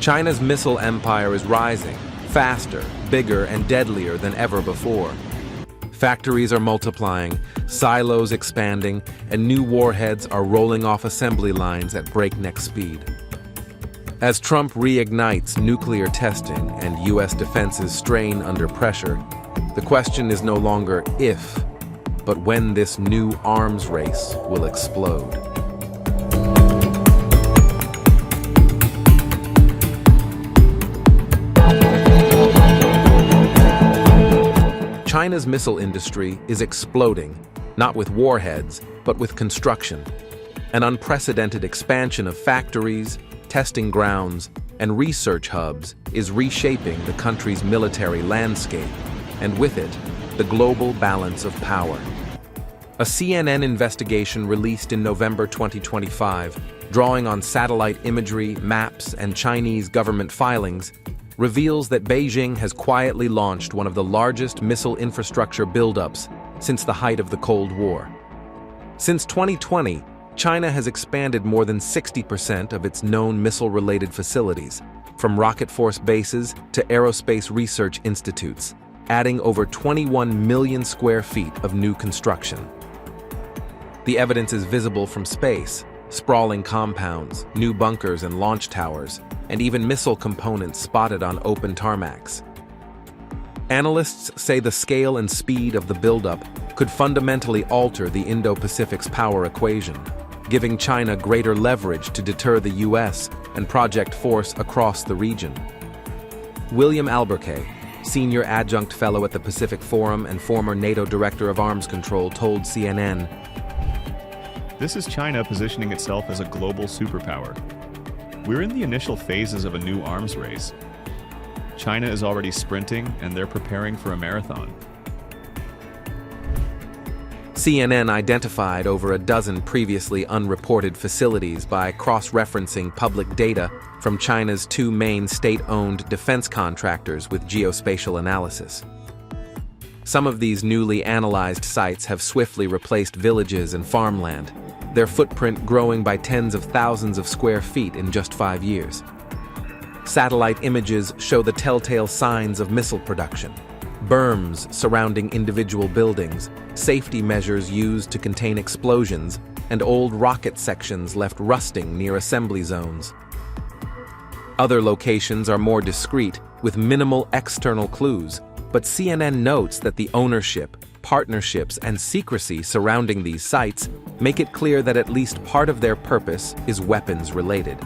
China's missile empire is rising, faster, bigger, and deadlier than ever before. Factories are multiplying, silos expanding, and new warheads are rolling off assembly lines at breakneck speed. As Trump reignites nuclear testing and U.S. defenses strain under pressure, the question is no longer if, but when this new arms race will explode. China's missile industry is exploding, not with warheads, but with construction. An unprecedented expansion of factories, testing grounds, and research hubs is reshaping the country's military landscape, and with it, the global balance of power. A CNN investigation released in November 2025, drawing on satellite imagery, maps, and Chinese government filings, reveals that Beijing has quietly launched one of the largest missile infrastructure buildups since the height of the Cold War. Since 2020, China has expanded more than 60% of its known missile-related facilities, from rocket force bases to aerospace research institutes, adding over 21 million square feet of new construction. The evidence is visible from space: sprawling compounds, new bunkers and launch towers, and even missile components spotted on open tarmacs. Analysts say the scale and speed of the buildup could fundamentally alter the Indo-Pacific's power equation, giving China greater leverage to deter the U.S. and project force across the region. William Alburquerque, senior adjunct fellow at the Pacific Forum and former NATO director of arms control, told CNN, "This is China positioning itself as a global superpower. We're in the initial phases of a new arms race. China is already sprinting, and they're preparing for a marathon." CNN identified over a dozen previously unreported facilities by cross-referencing public data from China's two main state-owned defense contractors with geospatial analysis. Some of these newly analyzed sites have swiftly replaced villages and farmland, their footprint growing by tens of thousands of square feet in just 5 years. Satellite images show the telltale signs of missile production: berms surrounding individual buildings, safety measures used to contain explosions, and old rocket sections left rusting near assembly zones. Other locations are more discreet, with minimal external clues, but CNN notes that the ownership, partnerships, and secrecy surrounding these sites make it clear that at least part of their purpose is weapons-related.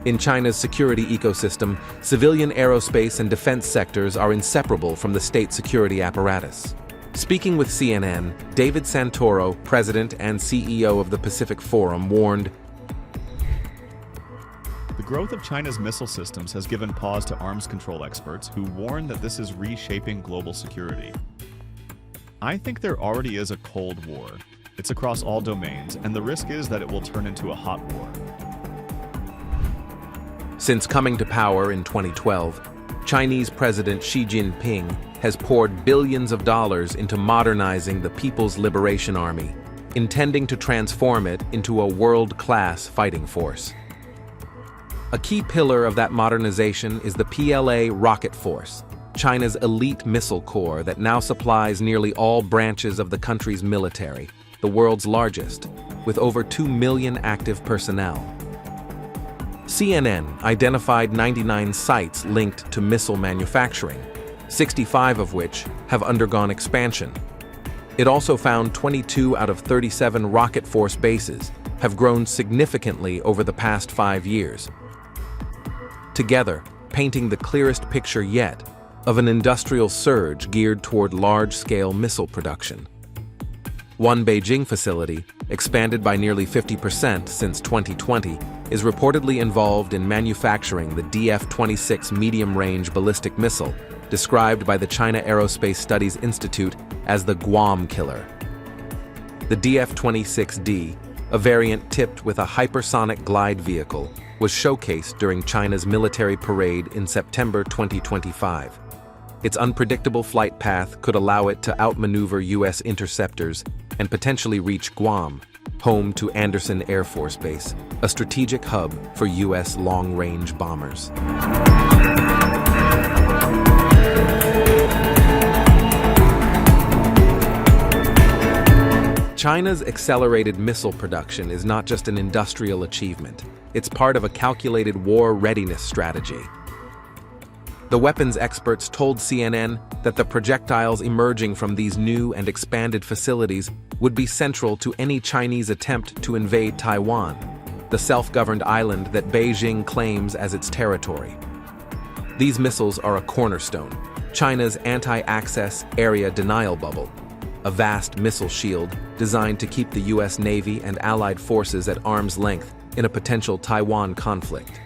In China's security ecosystem, civilian aerospace and defense sectors are inseparable from the state security apparatus. Speaking with CNN, David Santoro, president and CEO of the Pacific Forum, warned, "The growth of China's missile systems has given pause to arms control experts who warn that this is reshaping global security. I think there already is a Cold War. It's across all domains, and the risk is that it will turn into a hot war." Since coming to power in 2012, Chinese President Xi Jinping has poured billions of dollars into modernizing the People's Liberation Army, intending to transform it into a world-class fighting force. A key pillar of that modernization is the PLA Rocket Force, China's elite missile corps that now supplies nearly all branches of the country's military, the world's largest, with over 2 million active personnel. CNN identified 99 sites linked to missile manufacturing, 65 of which have undergone expansion. It also found 22 out of 37 rocket force bases have grown significantly over the past 5 years, together painting the clearest picture yet of an industrial surge geared toward large-scale missile production. One Beijing facility, expanded by nearly 50% since 2020, is reportedly involved in manufacturing the DF-26 medium-range ballistic missile, described by the China Aerospace Studies Institute as the Guam Killer. The DF-26D, a variant tipped with a hypersonic glide vehicle, was showcased during China's military parade in September 2025. Its unpredictable flight path could allow it to outmaneuver U.S. interceptors and potentially reach Guam, home to Andersen Air Force Base, a strategic hub for U.S. long-range bombers. China's accelerated missile production is not just an industrial achievement. It's part of a calculated war readiness strategy. The weapons experts told CNN that the projectiles emerging from these new and expanded facilities would be central to any Chinese attempt to invade Taiwan, the self-governed island that Beijing claims as its territory. These missiles are a cornerstone, China's anti-access area denial bubble, a vast missile shield designed to keep the U.S. Navy and allied forces at arm's length in a potential Taiwan conflict.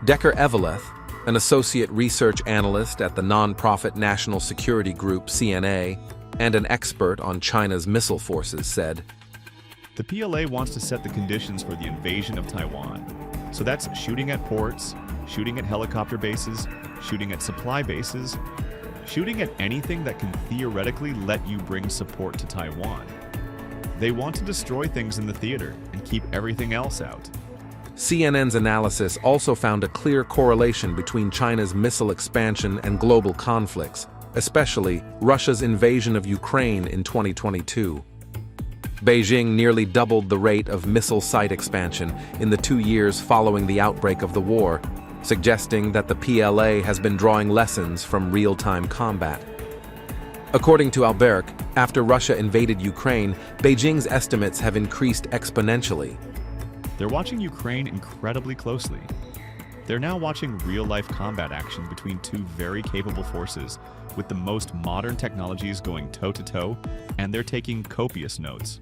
Decker Eveleth, an associate research analyst at the nonprofit national security group CNA and an expert on China's missile forces, said, "The PLA wants to set the conditions for the invasion of Taiwan. So that's shooting at ports, shooting at helicopter bases, shooting at supply bases, shooting at anything that can theoretically let you bring support to Taiwan. They want to destroy things in the theater and keep everything else out." CNN's analysis also found a clear correlation between China's missile expansion and global conflicts, especially Russia's invasion of Ukraine in 2022. Beijing nearly doubled the rate of missile site expansion in the 2 years following the outbreak of the war, suggesting that the PLA has been drawing lessons from real-time combat. According to Alberg, after Russia invaded Ukraine, Beijing's estimates have increased exponentially. They're watching Ukraine incredibly closely. They're now watching real-life combat action between two very capable forces with the most modern technologies going toe-to-toe, and they're taking copious notes.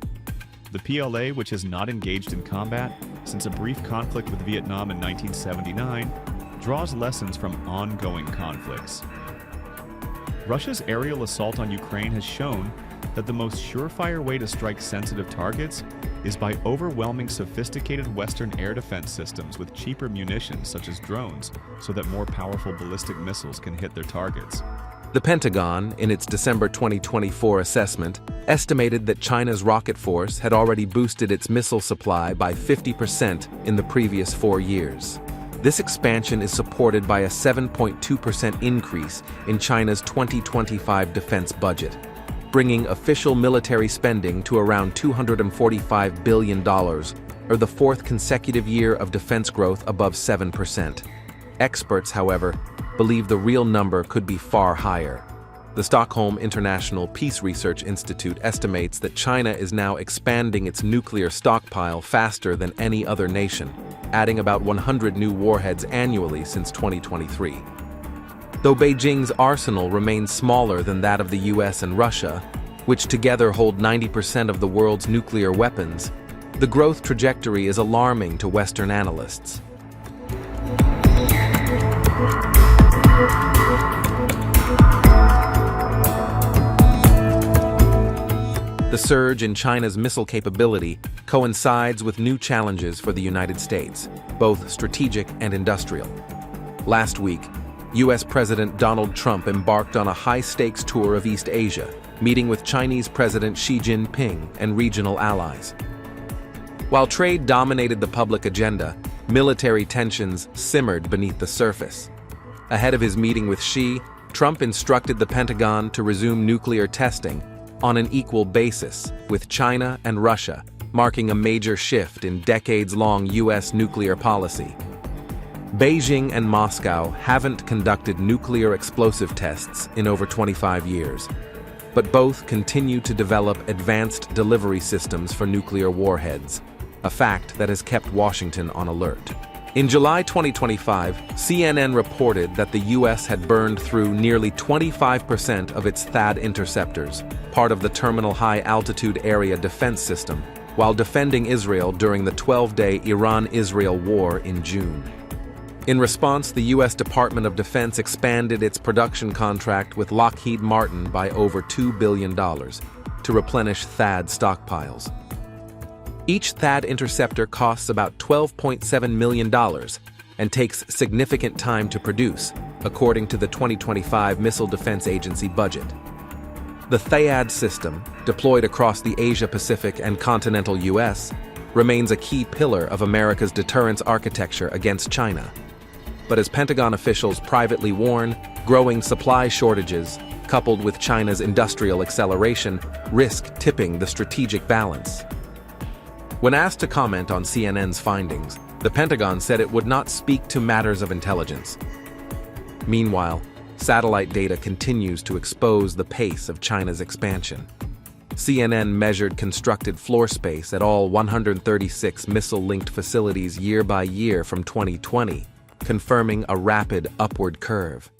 The PLA, which has not engaged in combat since a brief conflict with Vietnam in 1979, draws lessons from ongoing conflicts. Russia's aerial assault on Ukraine has shown that the most surefire way to strike sensitive targets is by overwhelming sophisticated Western air defense systems with cheaper munitions such as drones, so that more powerful ballistic missiles can hit their targets. The Pentagon, in its December 2024 assessment, estimated that China's rocket force had already boosted its missile supply by 50% in the previous 4 years. This expansion is supported by a 7.2% increase in China's 2025 defense budget, bringing official military spending to around $245 billion, or the fourth consecutive year of defense growth above 7%. Experts, however, believe the real number could be far higher. The Stockholm International Peace Research Institute estimates that China is now expanding its nuclear stockpile faster than any other nation, adding about 100 new warheads annually since 2023. Though Beijing's arsenal remains smaller than that of the US and Russia, which together hold 90% of the world's nuclear weapons, the growth trajectory is alarming to Western analysts. The surge in China's missile capability coincides with new challenges for the United States, both strategic and industrial. Last week, U.S. President Donald Trump embarked on a high-stakes tour of East Asia, meeting with Chinese President Xi Jinping and regional allies. While trade dominated the public agenda, military tensions simmered beneath the surface. Ahead of his meeting with Xi, Trump instructed the Pentagon to resume nuclear testing on an equal basis with China and Russia, marking a major shift in decades-long U.S. nuclear policy. Beijing and Moscow haven't conducted nuclear explosive tests in over 25 years, but both continue to develop advanced delivery systems for nuclear warheads, a fact that has kept Washington on alert. In July 2025, CNN reported that the U.S. had burned through nearly 25% of its THAAD interceptors, part of the Terminal High Altitude Area Defense System, while defending Israel during the 12-day Iran-Israel war in June. In response, the U.S. Department of Defense expanded its production contract with Lockheed Martin by over $2 billion to replenish THAAD stockpiles. Each THAAD interceptor costs about $12.7 million and takes significant time to produce, according to the 2025 Missile Defense Agency budget. The THAAD system, deployed across the Asia-Pacific and continental U.S., remains a key pillar of America's deterrence architecture against China. But as Pentagon officials privately warn, growing supply shortages, coupled with China's industrial acceleration, risk tipping the strategic balance. When asked to comment on CNN's findings, the Pentagon said it would not speak to matters of intelligence. Meanwhile, satellite data continues to expose the pace of China's expansion. CNN measured constructed floor space at all 136 missile-linked facilities year by year from 2020, confirming a rapid upward curve.